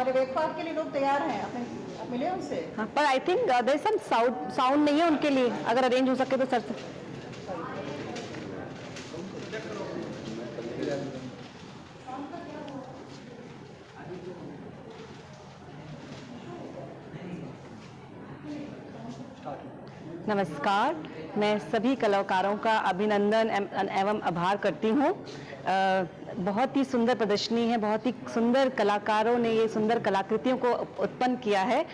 हमारे ब्रेकफास्ट के लिए लोग तैयार हैं, आप मिले उनसे? हाँ, पर I think there some sound नहीं है उनके लिए, अगर अरेंज हो सके तो सर से। नमस्कार, मैं सभी कलाकारों का अभिनंदन एवं आभार करती हूँ। बहुत ही सुंदर प्रदर्शनी है, बहुत ही सुंदर कलाकारों ने ये सुंदर कलाकृतियों को उत्पन्न किया है।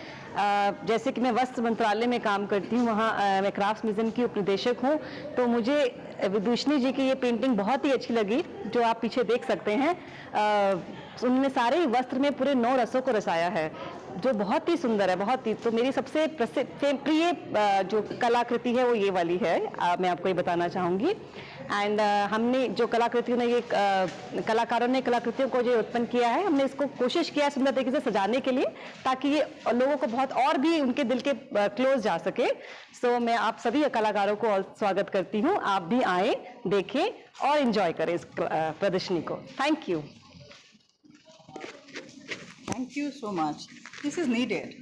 जैसे कि मैं वस्त्र मंत्रालय में काम करती हूँ, वहाँ मैं क्राफ्ट म्यूजियम की उपनिदेशक हूँ, तो मुझे विदुषनी जी की ये पेंटिंग बहुत ही अच्छी लगी, जो आप पीछे देख सकते हैं। उन्होंने सारे ही वस्त्र में पूरे 9 रसों को रसाया है, जो बहुत ही सुंदर है, बहुत ही। तो मेरी सबसे प्रिय जो कलाकृति है वो ये वाली है, मैं आपको ये बताना चाहूँगी। एंड हमने जो कलाकृतियों ने ये कलाकारों ने कलाकृतियों को जो उत्पन्न किया है, हमने इसको कोशिश किया है सुंदर तरीके से सजाने के लिए, ताकि ये लोगों को बहुत और भी उनके दिल के क्लोज जा सके। सो मैं आप सभी कलाकारों को स्वागत करती हूँ, आप भी आए, देखें और एंजॉय करें इस प्रदर्शनी को। Thank you. Thank you so much. This is needed.